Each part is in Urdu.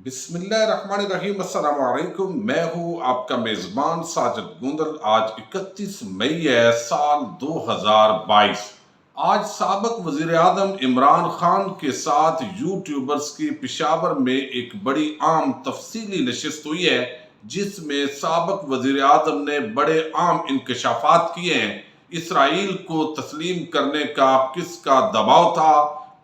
بسم اللہ الرحمن الرحیم، السلام علیکم۔ میں ہوں آپ کا میزبان ساجد گوندل۔ آج 31 مئی ہے سال 2022۔ آج سابق وزیر اعظم عمران خان کے ساتھ یوٹیوبرز کی پشاور میں ایک بڑی عام تفصیلی نشست ہوئی ہے، جس میں سابق وزیر اعظم نے بڑے عام انکشافات کیے ہیں۔ اسرائیل کو تسلیم کرنے کا کس کا دباؤ تھا،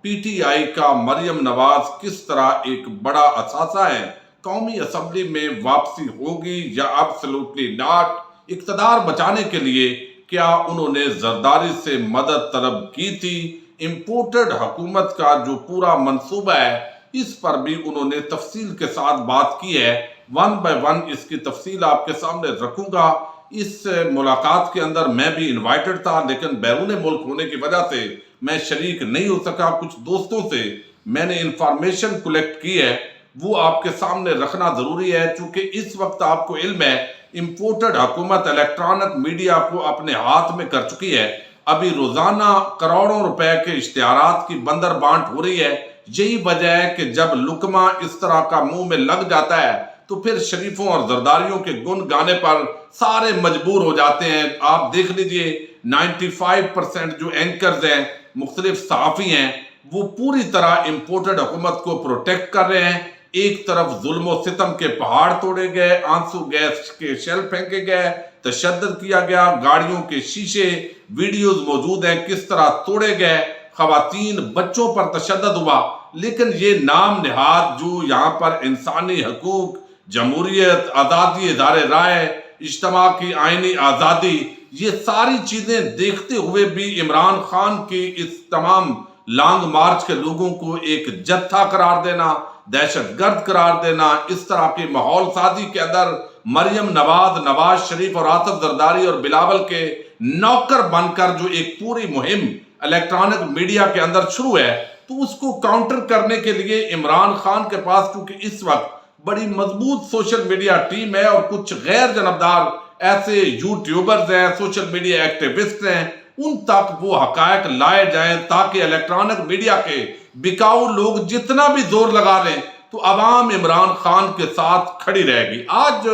پی ٹی آئی کا مریم نواز کس طرح ایک بڑا اثاثہ ہے، قومی اسمبلی میں واپسی ہوگی یا ایبسولوٹلی ناٹ، اقتدار بچانے کے لیے کیا انہوں نے زرداری سے مدد طلب کی تھی، امپورٹڈ حکومت کا جو پورا منصوبہ ہے اس پر بھی انہوں نے تفصیل کے ساتھ بات کی ہے۔ ون بائی ون اس کی تفصیل آپ کے سامنے رکھوں گا۔ اس ملاقات کے اندر میں بھی انوائٹڈ تھا، لیکن بیرون ملک ہونے کی وجہ سے میں شریک نہیں ہو سکا۔ کچھ دوستوں سے میں نے انفارمیشن کلیکٹ کی ہے، وہ آپ کے سامنے رکھنا ضروری ہے، چونکہ اس وقت آپ کو علم ہے امپورٹڈ حکومت الیکٹرانک میڈیا کو اپنے ہاتھ میں کر چکی ہے۔ ابھی روزانہ کروڑوں روپے کے اشتہارات کی بندر بانٹ ہو رہی ہے۔ یہی وجہ ہے کہ جب لقمہ اس طرح کا منہ میں لگ جاتا ہے تو پھر شریفوں اور زرداریوں کے گن گانے پر سارے مجبور ہو جاتے ہیں۔ آپ دیکھ لیجئے 95% جو اینکرز ہیں، مختلف صحافی ہیں، وہ پوری طرح امپورٹڈ حکومت کو پروٹیکٹ کر رہے ہیں۔ ایک طرف ظلم و ستم کے پہاڑ توڑے گئے، آنسو گیس کے شیل پھینکے گئے، تشدد کیا گیا، گاڑیوں کے شیشے ویڈیوز موجود ہیں کس طرح توڑے گئے، خواتین بچوں پر تشدد ہوا۔ لیکن یہ نام نہاد جو یہاں پر انسانی حقوق، جمہوریت، آزادی اظہار رائے، اجتماع کی آئینی آزادی، یہ ساری چیزیں دیکھتے ہوئے بھی عمران خان کی اس تمام لانگ مارچ کے لوگوں کو ایک جتھا قرار دینا، دہشت گرد قرار دینا، اس طرح کی ماحول سازی کے اندر مریم نواز، نواز شریف اور آصف زرداری اور بلاول کے نوکر بن کر جو ایک پوری مہم الیکٹرانک میڈیا کے اندر شروع ہے، تو اس کو کاؤنٹر کرنے کے لیے عمران خان کے پاس کیونکہ اس وقت بڑی مضبوط سوشل میڈیا ٹیم ہے اور کچھ غیر جانبدار ایسے یوٹیوبرز ہیں، سوشل میڈیا ایکٹیوسٹ ہیں، ان تک وہ حقائق لائے جائیں تاکہ الیکٹرانک میڈیا کے بکاؤ لوگ جتنا بھی زور لگا لیں تو عوام عمران خان کے ساتھ کھڑی رہے گی۔ آج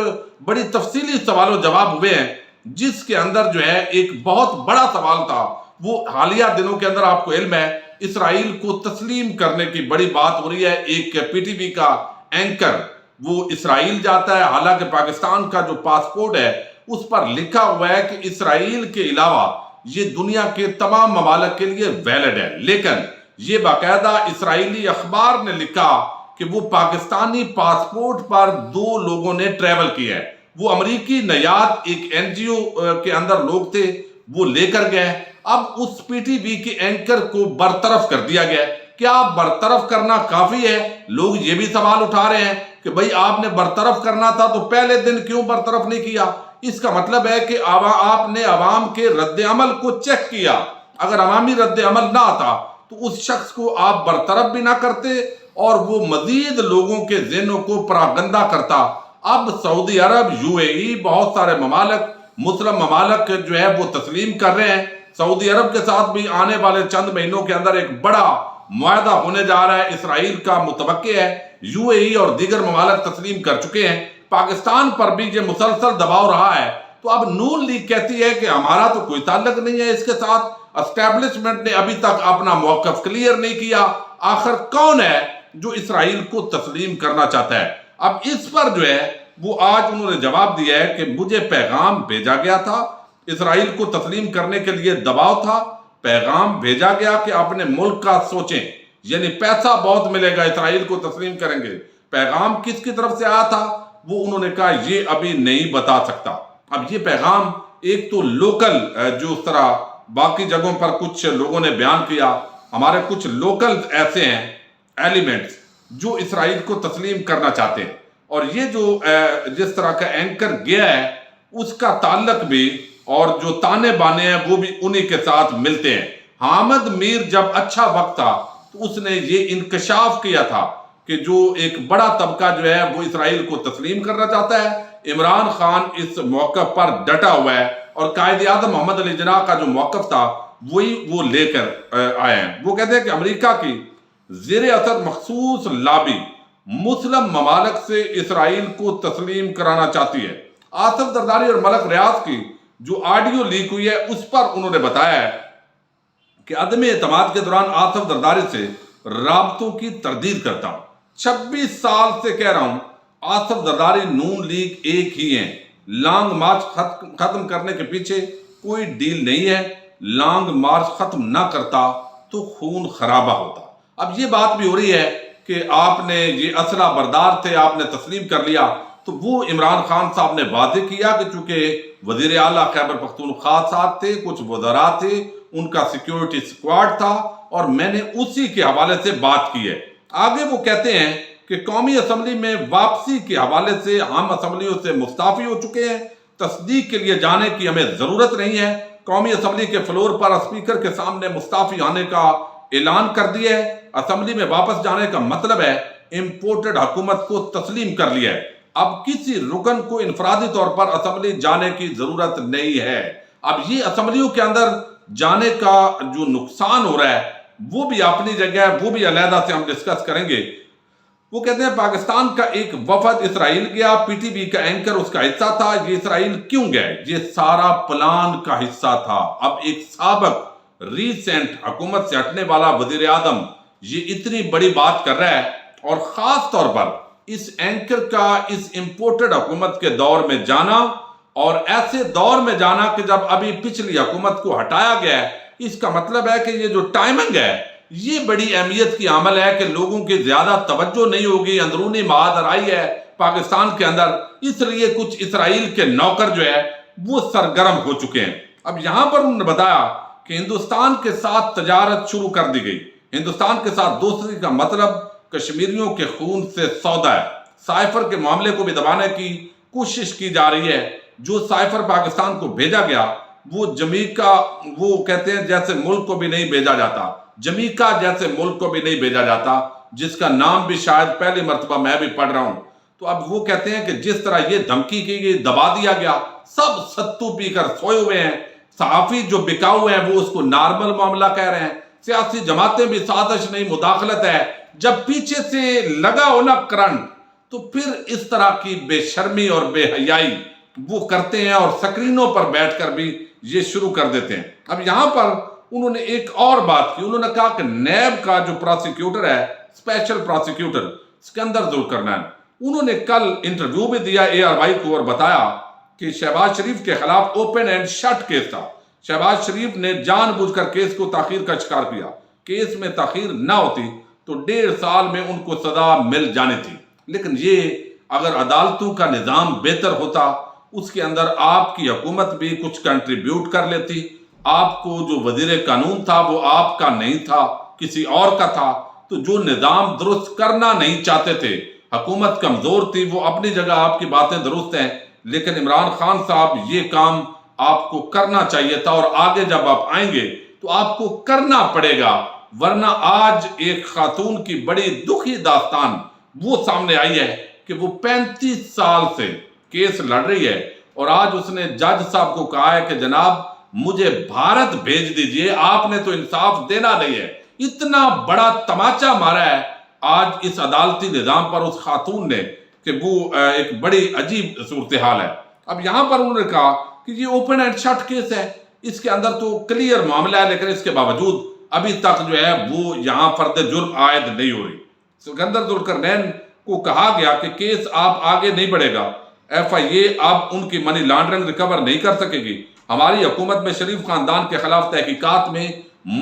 بڑی تفصیلی سوال و جواب ہوئے ہیں، جس کے اندر جو ہے ایک بہت بڑا سوال تھا، وہ حالیہ دنوں کے اندر آپ کو علم ہے اسرائیل کو تسلیم کرنے کی بڑی بات ہو رہی ہے۔ ایک پی ٹی وی کا اینکر وہ اسرائیل جاتا ہے، حالانکہ پاکستان کا جو پاسپورٹ ہے اس پر لکھا ہوا ہے کہ اسرائیل کے علاوہ یہ دنیا کے تمام ممالک کے لیے ویلڈ ہے، لیکن یہ باقاعدہ اسرائیلی اخبار نے لکھا کہ وہ پاکستانی پاسپورٹ پر 2 لوگوں نے ٹریول کیا ہے۔ وہ امریکی نیاد ایک این جی او کے اندر لوگ تھے، وہ لے کر گئے۔ اب اس پی ٹی وی کے اینکر کو برطرف کر دیا گیا۔ کیا برطرف کرنا کافی ہے؟ لوگ یہ بھی سوال اٹھا رہے ہیں کہ بھئی آپ نے برطرف کرنا تھا تو پہلے دن کیوں برطرف نہیں کیا؟ اس کا مطلب ہے کہ آپ نے عوام کے رد عمل کو چیک کیا۔ اگر عوامی رد عمل نہ آتا تو اس شخص کو آپ برطرف بھی نہ کرتے اور وہ مزید لوگوں کے ذہنوں کو پراگندہ کرتا۔ اب سعودی عرب، یو اے ای، بہت سارے ممالک، مسلم ممالک جو ہے وہ تسلیم کر رہے ہیں۔ سعودی عرب کے ساتھ بھی آنے والے چند مہینوں کے اندر ایک بڑا معاہدہ ہونے جا رہا ہے، اسرائیل کا متوقع ہے۔ یو اے ای اور دیگر ممالک تسلیم کر چکے ہیں۔ پاکستان پر بھی یہ مسلسل دباؤ رہا ہے، تو اب نون لیگ کہتی ہے کہ ہمارا تو کوئی تعلق نہیں ہے اس کے ساتھ۔ اسٹیبلشمنٹ نے ابھی تک اپنا موقف کلیئر نہیں کیا۔ آخر کون ہے جو اسرائیل کو تسلیم کرنا چاہتا ہے؟ اب اس پر جو ہے وہ آج انہوں نے جواب دیا ہے کہ مجھے پیغام بھیجا گیا تھا، اسرائیل کو تسلیم کرنے کے لیے دباؤ تھا، پیغام بھیجا گیا کہ اپنے ملک کا سوچیں، یعنی پیسہ بہت ملے گا اسرائیل کو تسلیم کریں گے۔ پیغام کس کی طرف سے آیا تھا وہ انہوں نے کہا یہ ابھی نہیں بتا سکتا۔ اب یہ پیغام ایک تو لوکل جو اس طرح باقی جگہوں پر کچھ لوگوں نے بیان کیا، ہمارے کچھ لوکل ایسے ہیں ایلیمنٹس جو اسرائیل کو تسلیم کرنا چاہتے ہیں، اور یہ جو جس طرح کا اینکر گیا ہے اس کا تعلق بھی اور جو تانے بانے ہیں وہ بھی انہی کے ساتھ ملتے ہیں۔ حامد میر جب اچھا وقت تھا تو اس نے یہ انکشاف کیا تھا کہ جو ایک بڑا طبقہ جو ہے وہ اسرائیل کو تسلیم کرنا چاہتا ہے۔ عمران خان اس موقف پر ڈٹا ہوا ہے اور قائد اعظم محمد علی جناح کا جو موقف تھا وہی وہ لے کر آئے ہیں۔ وہ کہتے ہیں کہ امریکہ کی زیر اثر مخصوص لابی مسلم ممالک سے اسرائیل کو تسلیم کرانا چاہتی ہے۔ آصف زرداری اور ملک ریاض کی جو آڈیو لیک ہوئی ہے اس پر انہوں نے بتایا ہے کہ عدم اعتماد کے دوران آصف زرداری سے رابطوں کی تردید کرتا ہوں۔ 26 سال سے کہہ رہا ہوں آصف زرداری نون لیگ ایک ہی ہیں۔ لانگ مارچ ختم کرنے کے پیچھے کوئی ڈیل نہیں ہے۔ لانگ مارچ ختم نہ کرتا تو خون خرابہ ہوتا۔ اب یہ بات بھی ہو رہی ہے کہ آپ نے یہ اسلحہ بردار تھے، آپ نے تسلیم کر لیا، تو وہ عمران خان صاحب نے واضح کیا کہ چونکہ وزیر اعلیٰ خیبر پختونخوا صاحب تھے، کچھ وزراء تھے، ان کا سیکیورٹی سکواڈ تھا اور میں نے اسی کے حوالے سے بات کی ہے۔ آگے وہ کہتے ہیں کہ قومی اسمبلی میں واپسی کے حوالے سے ہم اسمبلیوں سے مستعفی ہو چکے ہیں، تصدیق کے لیے جانے کی ہمیں ضرورت نہیں ہے۔ قومی اسمبلی کے فلور پر اسپیکر کے سامنے مستعفی ہونے کا اعلان کر دیا ہے۔ اسمبلی میں واپس جانے کا مطلب ہے امپورٹڈ حکومت کو تسلیم کر لیا ہے۔ اب کسی رکن کو انفرادی طور پر اسمبلی جانے کی ضرورت نہیں ہے۔ اب یہ اسمبلیوں کے اندر جانے کا جو نقصان ہو رہا ہے وہ بھی اپنی جگہ ہے، وہ بھی علیحدہ سے ہم ڈسکس کریں گے۔ وہ کہتے ہیں پاکستان کا ایک وفد اسرائیل گیا، پی ٹی وی کا اینکر اس کا حصہ تھا۔ یہ اسرائیل کیوں گئے؟ یہ سارا پلان کا حصہ تھا۔ اب ایک سابق ریسنٹ حکومت سے ہٹنے والا وزیر اعظم یہ اتنی بڑی بات کر رہا ہے، اور خاص طور پر اس اینکر کا اس امپورٹڈ حکومت کے دور میں جانا، اور ایسے دور میں جانا کہ جب ابھی پچھلی حکومت کو ہٹایا گیا ہے، اس کا مطلب ہے کہ یہ جو ٹائمنگ ہے یہ بڑی اہمیت کی عامل ہے کہ لوگوں کی زیادہ توجہ نہیں ہوگی، اندرونی مہادرائی ہے پاکستان کے اندر، اس لیے کچھ اسرائیل کے نوکر جو ہے وہ سرگرم ہو چکے ہیں۔ اب یہاں پر انہوں نے بتایا کہ ہندوستان کے ساتھ تجارت شروع کر دی گئی۔ ہندوستان کے ساتھ دوستی کا مطلب کشمیریوں کے خون سے سودا ہے۔ سائفر کے معاملے کو بھی دبانے کی کوشش کی جا رہی ہے۔ جو سائفر پاکستان کو بھیجا گیا وہ جمیکا، وہ کہتے ہیں جیسے ملک کو بھی نہیں بھیجا جاتا، جمیکا جیسے ملک کو بھی نہیں بھیجا جاتا، جس کا نام بھی شاید پہلی مرتبہ میں بھی پڑھ رہا ہوں۔ تو اب وہ کہتے ہیں کہ جس طرح یہ دھمکی کی گئی، دبا دیا گیا، سب ستو پی کر سوئے ہوئے ہیں۔ صحافی جو بکاؤ ہیں وہ اس کو نارمل معاملہ کہہ رہے ہیں۔ سیاسی جماعتیں بھی سازش نہیں، مداخلت ہے۔ جب پیچھے سے لگا ہونا کرنٹ تو پھر اس طرح کی بے شرمی اور بے حیائی وہ کرتے ہیں، اور سکرینوں پر بیٹھ کر بھی یہ شروع کر دیتے ہیں۔ اب یہاں پر انہوں نے ایک اور بات کی، انہوں نے کہا کہ نیب کا جو پراسیکیوٹر ہے، اسپیشل پراسیکیوٹر سکندر ذوالقرنین، انہوں نے کل انٹرویو بھی دیا ARY کو اور بتایا کہ شہباز شریف کے خلاف اوپن اینڈ شٹ کیس تھا۔ شہباز شریف نے جان بوجھ کر کیس کو تاخیر کا شکار کیا۔ کیس میں تاخیر نہ ہوتی تو 1.5 سال میں ان کو سزا مل جانی تھی، لیکن یہ اگر عدالتوں کا نظام بہتر ہوتا، اس کے اندر آپ کی حکومت بھی کچھ کنٹریبیوٹ کر لیتی، آپ کو جو وزیر قانون تھا وہ آپ کا نہیں تھا، کسی اور کا تھا، تو جو نظام درست کرنا نہیں چاہتے تھے، حکومت کمزور تھی، وہ اپنی جگہ آپ کی باتیں درست ہیں، لیکن عمران خان صاحب یہ کام آپ کو کرنا چاہیے تھا، اور آگے جب آپ آئیں گے تو آپ کو کرنا پڑے گا، ورنہ آج ایک خاتون کی بڑی دکھی داستان وہ سامنے آئی ہے کہ وہ 35 سال سے کیس لڑ رہی ہے، اور آج اس نے جج صاحب کو کہا ہے کہ جناب مجھے بھارت بھیج دیجئے، آپ نے تو انصاف دینا نہیں ہے۔ اتنا بڑا تماچا مارا ہے آج اس عدالتی نظام پر اس خاتون نے کہ وہ ایک بڑی عجیب صورتحال ہے۔ اب یہاں پر انہوں نے کہا کہ یہ اوپن اینڈ شٹ کیس ہے، اس کے اندر تو کلیئر معاملہ ہے، لیکن اس کے باوجود ابھی تک جو ہے وہ یہاں فرد جرم عائد نہیں ہو رہی۔ سکندر ذوالقرنین کو کہا گیا کہ کیس آپ آگے نہیں بڑھے گا، FIA اب ان کی منی لانڈرنگ ریکور نہیں کر سکے گی۔ ہماری حکومت میں شریف خاندان کے خلاف تحقیقات میں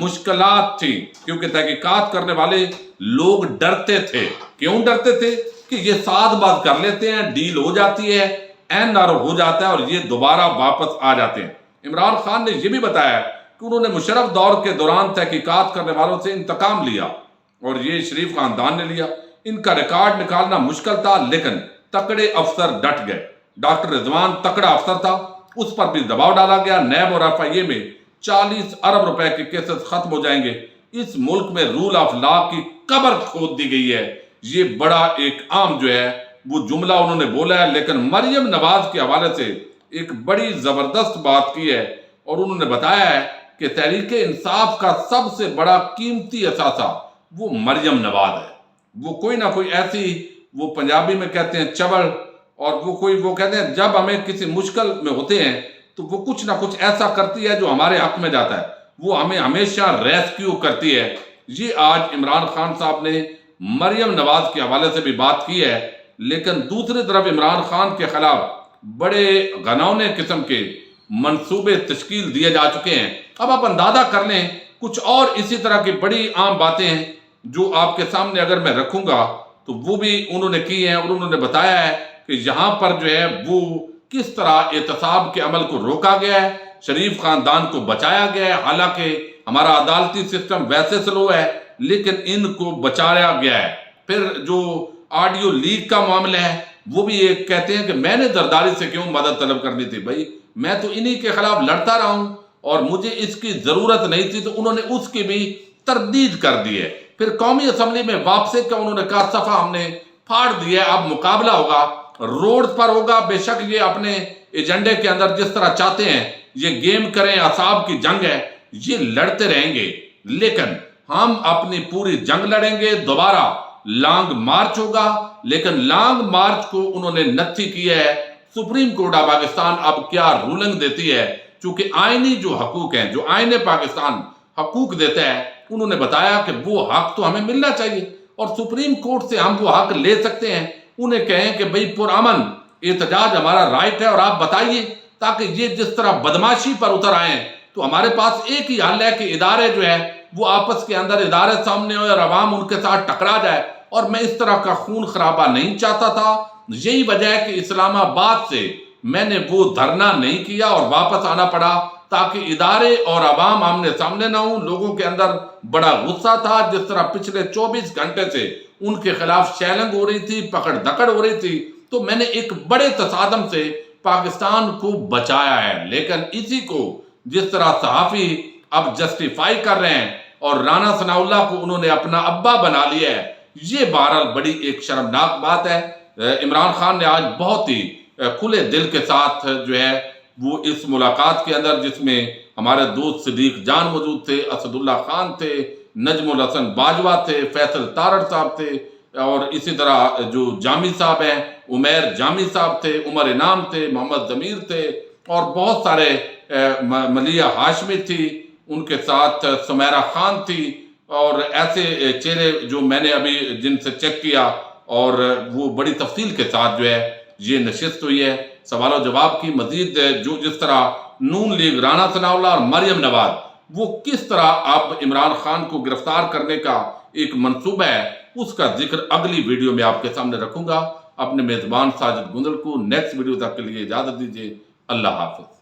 مشکلات تھی، کیونکہ تحقیقات کرنے والے لوگ ڈرتے تھے۔ کیوں ڈرتے تھے؟ کہ یہ ساتھ بات کر لیتے ہیں، ڈیل ہو جاتی ہے، NR ہو جاتا ہے، اور یہ دوبارہ واپس آ جاتے ہیں۔ عمران خان نے یہ بھی بتایا کہ انہوں نے مشرف دور کے دوران تحقیقات کرنے والوں سے انتقام لیا، اور یہ شریف خاندان نے لیا۔ ان کا ریکارڈ نکالنا مشکل تھا، لیکن تکڑے افسر ڈٹ گئے۔ ڈاکٹر رضوان تکڑا افسر تھا، اس پر بھی دباؤ ڈالا گیا۔ نیب اور FIA میں 40 ارب روپے کے کیسز ختم ہو جائیں گے۔ اس ملک میں رول آف لا کی قبر کھود دی گئی ہے۔ یہ بڑا ایک عام جو ہے وہ جملہ انہوں نے بولا ہے، لیکن مریم نواز کے حوالے سے ایک بڑی زبردست بات کی ہے، اور انہوں نے بتایا ہے کہ تحریک انصاف کا سب سے بڑا قیمتی اثاثہ وہ مریم نواز ہے۔ وہ کوئی نہ کوئی ایسی وہ پنجابی میں کہتے ہیں چبڑ، اور وہ کہتے ہیں جب ہمیں کسی مشکل میں ہوتے ہیں تو وہ کچھ نہ کچھ ایسا کرتی ہے جو ہمارے حق میں جاتا ہے، وہ ہمیں ہمیشہ ریسکیو کرتی ہے۔ یہ آج عمران خان صاحب نے مریم نواز کے حوالے سے بھی بات کی ہے، لیکن دوسری طرف عمران خان کے خلاف بڑے گھنونے قسم کے منصوبے تشکیل دیے جا چکے ہیں۔ اب آپ اندازہ کر لیں کچھ اور اسی طرح کی بڑی عام باتیں ہیں جو آپ کے سامنے اگر میں رکھوں گا تو وہ بھی انہوں نے کی ہیں، اور انہوں نے بتایا ہے کہ یہاں پر جو ہے وہ کس طرح احتساب کے عمل کو روکا گیا ہے، شریف خاندان کو بچایا گیا ہے، حالانکہ ہمارا عدالتی سسٹم ویسے سلو ہے لیکن ان کو بچایا گیا ہے۔ پھر جو آڈیو لیک کا معاملہ ہے وہ بھی ایک کہتے ہیں کہ میں نے زرداری سے کیوں مدد طلب کرنی تھی، بھائی میں تو انہی کے خلاف لڑتا رہا ہوں اور مجھے اس کی ضرورت نہیں تھی، تو انہوں نے اس کی بھی تردید کر دی ہے۔ پھر قومی اسمبلی میں واپسی کا انہوں نے کہا صفحہ ہم نے پھاڑ دیا ہے، اب مقابلہ ہوگا، روڈ پر ہوگا، بے شک یہ اپنے ایجنڈے کے اندر جس طرح چاہتے ہیں یہ گیم کریں، اعصاب کی جنگ ہے، یہ لڑتے رہیں گے، لیکن ہم اپنی پوری جنگ لڑیں گے، دوبارہ لانگ مارچ ہوگا۔ لیکن لانگ مارچ کو انہوں نے نتھی کیا ہے۔ سپریم کورٹ آف پاکستان اب کیا رولنگ دیتی ہے، چونکہ آئینی جو حقوق ہیں، جو آئین پاکستان حقوق دیتا ہے، انہوں نے بتایا کہ وہ حق تو ہمیں ملنا چاہیے اور سپریم کورٹ سے ہم وہ حق لے سکتے ہیں۔ انہیں کہیں کہ بھئی پرامن احتجاج ہمارا رائٹ ہے اور آپ بتائیے، تاکہ یہ جس طرح بدماشی پر اتر آئے ہیں تو ہمارے پاس ایک ہی حل ہے کہ ادارے جو ہے وہ آپس کے اندر ادارے سامنے ہوئے اور عوام ان کے ساتھ ٹکرا جائے، اور میں اس طرح کا خون خرابہ نہیں چاہتا تھا۔ یہی وجہ ہے کہ اسلام آباد سے میں نے وہ دھرنا نہیں کیا اور واپس آنا پڑا، تاکہ ادارے اور عوام آمنے سامنے نہ ہوں۔ لوگوں کے اندر بڑا غصہ تھا، جس طرح پچھلے 24 گھنٹے سے ان کے خلاف شیلنگ ہو رہی تھی، پکڑ دکڑ ہو رہی تھی، تو میں نے ایک بڑے تصادم سے پاکستان کو بچایا ہے۔ لیکن اسی کو جس طرح صحافی اب جسٹیفائی کر رہے ہیں اور رانا ثناء اللہ کو انہوں نے اپنا ابا بنا لیا ہے، یہ بہرحال بڑی ایک شرمناک بات ہے۔ عمران خان نے آج بہت ہی کھلے دل کے ساتھ جو ہے وہ اس ملاقات کے اندر، جس میں ہمارے دوست صدیق جان موجود تھے، اسد اللہ خان تھے، نجم الحسن باجوہ تھے، فیصل تارڑ صاحب تھے، اور اسی طرح جو جامی صاحب ہیں عمیر جامی صاحب تھے، عمر انعام تھے، محمد ضمیر تھے، اور بہت سارے ملیہ ہاشمی تھی، ان کے ساتھ سمیرہ خان تھی، اور ایسے چہرے جو میں نے ابھی جن سے چیک کیا، اور وہ بڑی تفصیل کے ساتھ جو ہے یہ نشست ہوئی ہے۔ سوال و جواب کی مزید جو جس طرح نون لیگ، رانا ثناء اللہ اور مریم نواز وہ کس طرح اب عمران خان کو گرفتار کرنے کا ایک منصوبہ ہے، اس کا ذکر اگلی ویڈیو میں آپ کے سامنے رکھوں گا۔ اپنے میزبان ساجد گندل کو نیکسٹ ویڈیو تک کے لیے اجازت دیجیے۔ اللہ حافظ۔